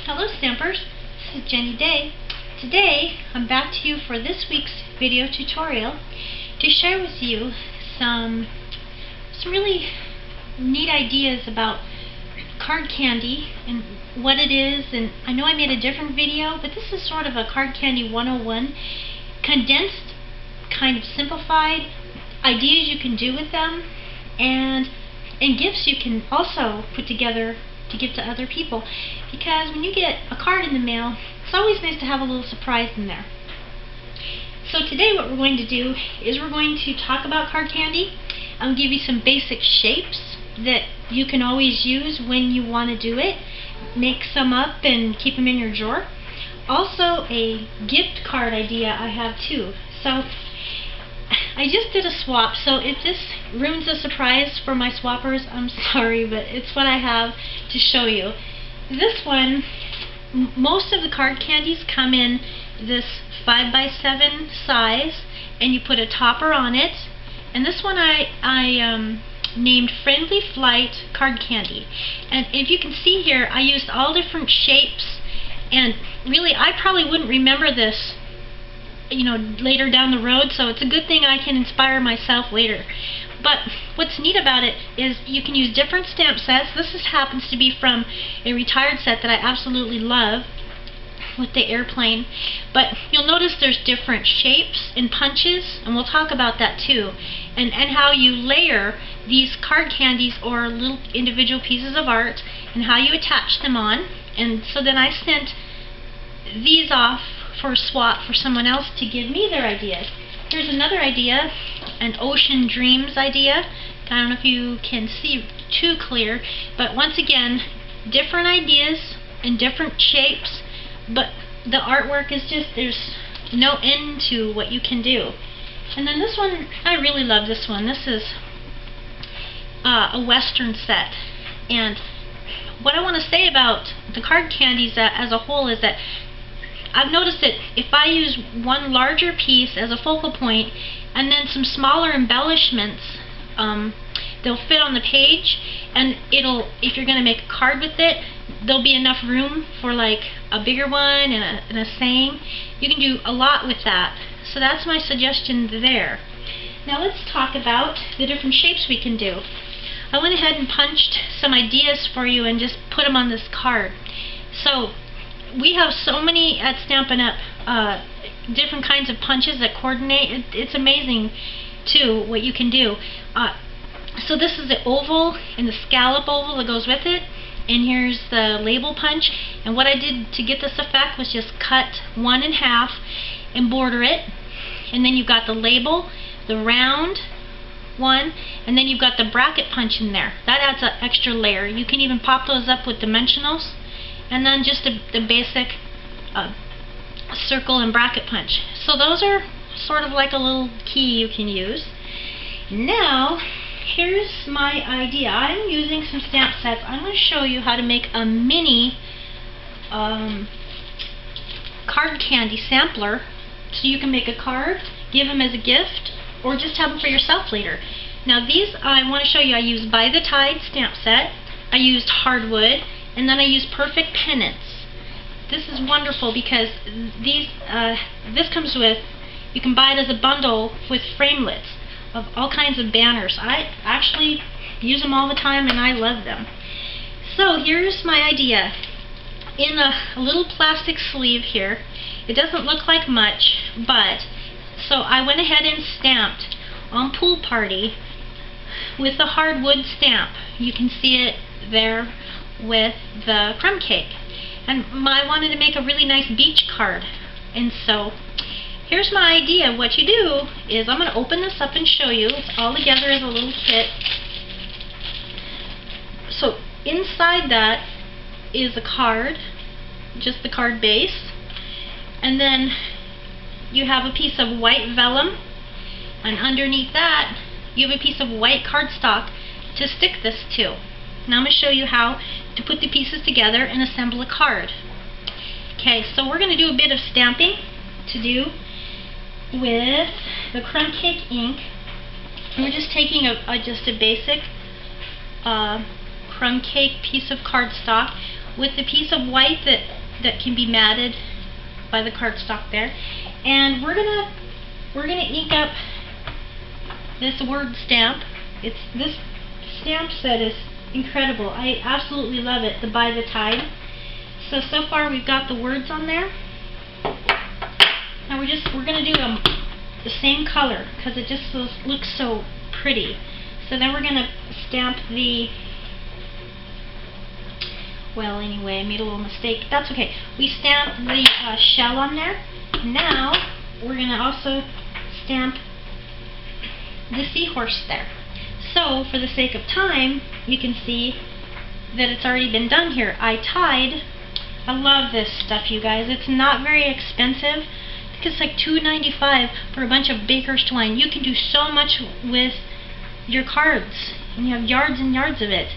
Hello Stampers, this is Jenny Day. Today I'm back to you for this week's video tutorial to share with you some really neat ideas about card candy and what it is. And I know I made a different video, but this is sort of a card candy 101, condensed, kind of simplified ideas you can do with them, and gifts you can also put together to give to other people, because when you get a card in the mail, it's always nice to have a little surprise in there. So today what we're going to do is we're going to talk about card candy. I'll give you some basic shapes that you can always use when you want to do it. Make some up and keep them in your drawer. Also a gift card idea I have too. So I just did a swap, so if this ruins the surprise for my swappers, I'm sorry, but it's what I have to show you. This one, most of the card candies come in this 5x7 size, and you put a topper on it. And this one I named Friendly Flight Card Candy. And if you can see here, I used all different shapes, and really I probably wouldn't remember this later down the road, so it's a good thing I can inspire myself later. But what's neat about it is you can use different stamp sets. This happens to be from a retired set that I absolutely love with the airplane, but you'll notice there's different shapes and punches, and we'll talk about that too, and how you layer these card candies or little individual pieces of art and how you attach them on. And so then I sent these off for a swap for someone else to give me their ideas. Here's another idea, an Ocean Dreams idea. I don't know if you can see too clear, but once again, different ideas in different shapes, but the artwork is just, there's no end to what you can do. And then this one, I really love this one. This is a Western set, and what I want to say about the card candies as a whole is that I've noticed that if I use one larger piece as a focal point and then some smaller embellishments, they'll fit on the page, and if you're going to make a card with it, there'll be enough room for like a bigger one and a saying. You can do a lot with that. So that's my suggestion there. Now let's talk about the different shapes we can do. I went ahead and punched some ideas for you and just put them on this card. So we have so many at Stampin' Up! Different kinds of punches that coordinate. It's amazing too what you can do. So this is the oval and the scallop oval that goes with it, and here's the label punch. And what I did to get this effect was just cut one in half and border it, and then you've got the label, the round one, and then you've got the bracket punch in there. That adds an extra layer. You can even pop those up with dimensionals, and then just the basic circle and bracket punch. So those are sort of like a little key you can use. Now here's my idea. I'm using some stamp sets. I'm going to show you how to make a mini card candy sampler, so you can make a card, give them as a gift, or just have them for yourself later. Now these I want to show you. I used By the Tide stamp set, I used hardwood, and then I used Perfect Pennants. This is wonderful because this comes with, you can buy it as a bundle with framelits of all kinds of banners. I actually use them all the time and I love them. So here's my idea. In a little plastic sleeve here, it doesn't look like much, but so I went ahead and stamped on Pool Party with the hardwood stamp. You can see it there with the crumb cake, and I wanted to make a really nice beach card. And so here's my idea. What you do is, I'm going to open this up and show you. It's all together as a little kit. So inside that is a card, just the card base, and then you have a piece of white vellum, and underneath that you have a piece of white cardstock to stick this to. Now I'm going to show you how to put the pieces together and assemble a card. Okay, so we're going to do a bit of stamping to do with the crumb cake ink. We're just taking just a basic crumb cake piece of cardstock. with the piece of white that can be matted by the cardstock there. And we're gonna ink up this word stamp. This stamp set is incredible. I absolutely love it, the By the Tide. So far we've got the words on there. Now we're gonna do the same color because it just looks so pretty. So then we're gonna stamp the, well, anyway, I made a little mistake. That's okay. We stamped the shell on there. Now we're gonna also stamp the seahorse there. So for the sake of time, you can see that it's already been done here. I love this stuff, you guys. It's not very expensive. I think it's like $2.95 for a bunch of baker's twine. You can do so much with your cards, and you have yards and yards of it.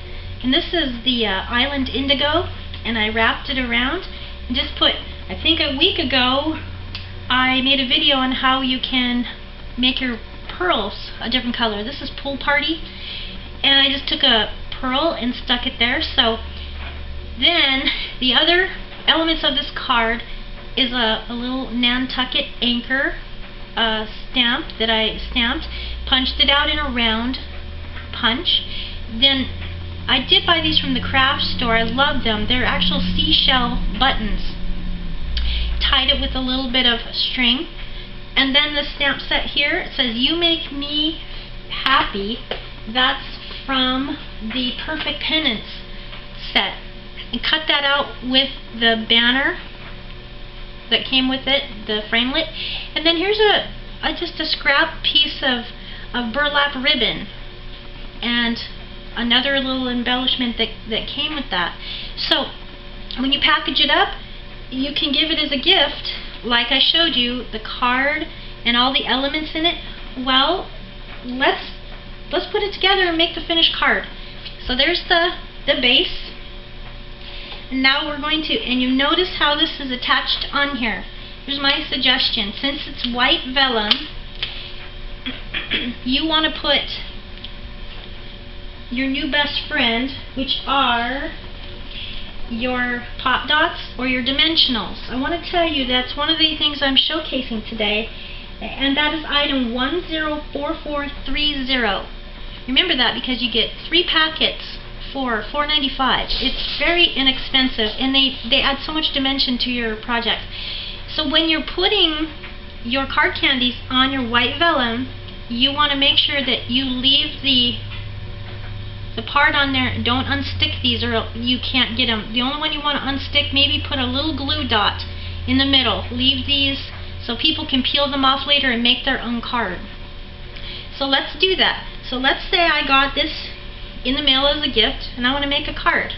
And this is the Island Indigo, and I wrapped it around and just put, I think a week ago I made a video on how you can make your pearls a different color. This is Pool Party, and I just took a pearl and stuck it there. So then the other elements of this card is a little Nantucket anchor stamp that I stamped, punched it out in a round punch. Then I did buy these from the craft store. I love them. They're actual seashell buttons. Tied it with a little bit of string. And then the stamp set here, it says, "You Make Me Happy." That's from the Perfect Penance set. And cut that out with the banner that came with it, the framelit. And then here's just a scrap piece of burlap ribbon and another little embellishment that came with that. So when you package it up, you can give it as a gift, like I showed you, the card and all the elements in it. Well, let's put it together and make the finished card. So there's the base. Now we're going to, and you notice how this is attached on here. Here's my suggestion. Since it's white vellum, you want to put your new best friend, which are your pop dots or your dimensionals. I want to tell you that's one of the things I'm showcasing today, and that is item 104430. Remember that because you get 3 packets for $4.95. It's very inexpensive, and they add so much dimension to your project. So when you're putting your card candies on your white vellum, you want to make sure that you leave the part on there. Don't unstick these or you can't get them. The only one you want to unstick, maybe put a little glue dot in the middle. Leave these so people can peel them off later and make their own card. So let's do that. So let's say I got this in the mail as a gift and I want to make a card.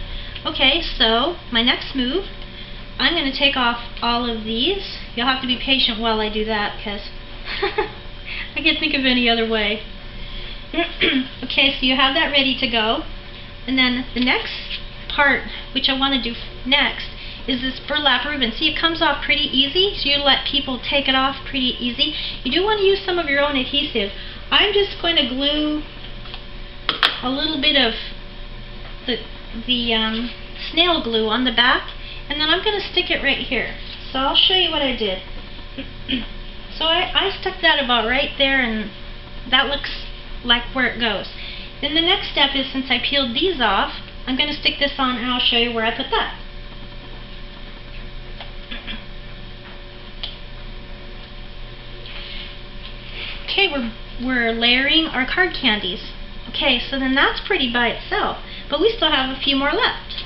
Okay, so my next move, I'm going to take off all of these. You'll have to be patient while I do that because I can't think of any other way. Okay, so you have that ready to go. And then the next part, which I want to do next, is this burlap ribbon. See, it comes off pretty easy, so you let people take it off pretty easy. You do want to use some of your own adhesive. I'm just going to glue a little bit of the snail glue on the back, and then I'm going to stick it right here. So I'll show you what I did. So I stuck that about right there, and that looks like where it goes. Then the next step is, since I peeled these off, I'm going to stick this on and I'll show you where I put that. Okay, we're layering our card candies. Okay, so then that's pretty by itself, but we still have a few more left.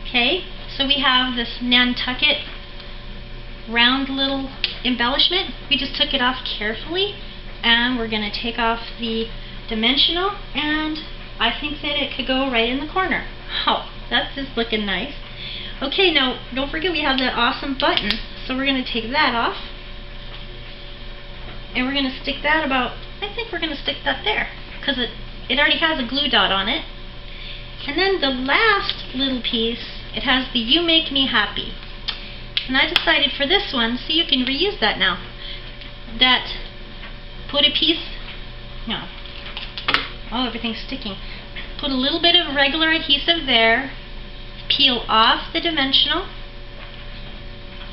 Okay, so we have this Nantucket round little embellishment. We just took it off carefully, and we're going to take off the dimensional, and I think that it could go right in the corner. Oh, that's just looking nice. Okay, now don't forget we have that awesome button, so we're going to take that off, and we're going to stick that about, I think we're going to stick that there, because it already has a glue dot on it. And then the last little piece, it has the "You Make Me Happy." And I decided for this one, so you can reuse that now, that put a piece, no, oh, everything's sticking. Put a little bit of regular adhesive there, peel off the dimensional,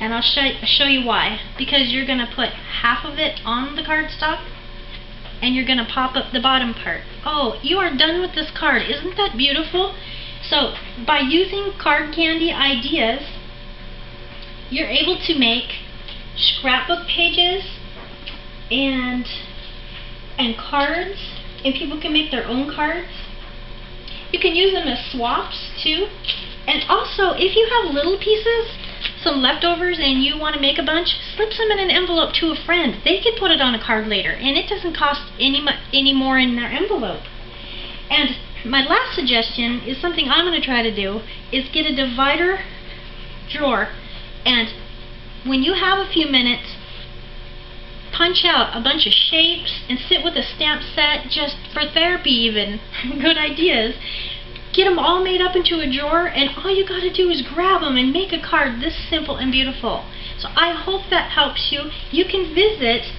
and I'll show you why. Because you're going to put half of it on the cardstock, and you're going to pop up the bottom part. Oh, you are done with this card. Isn't that beautiful? So, by using Card Candy ideas, you're able to make scrapbook pages and cards, and people can make their own cards. You can use them as swaps too. And also, if you have little pieces, some leftovers, and you want to make a bunch, slip some in an envelope to a friend. They can put it on a card later, and it doesn't cost any more in their envelope. And my last suggestion is something I'm going to try to do, is get a divider drawer, and when you have a few minutes, punch out a bunch of shapes and sit with a stamp set, just for therapy even. Good ideas. Get them all made up into a drawer, and all you got to do is grab them and make a card this simple and beautiful. So I hope that helps you. You can visit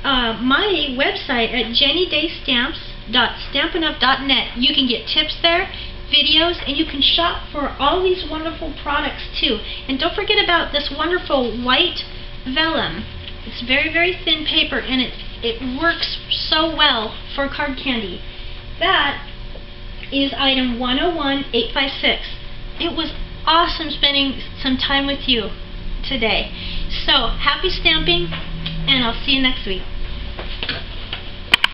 my website at jennydaystamps.stampinup.net. You can get tips there, videos, and you can shop for all these wonderful products too. And don't forget about this wonderful white vellum. It's very, very thin paper, and it works so well for card candy. That is item 101856. It was awesome spending some time with you today. So, happy stamping, and I'll see you next week.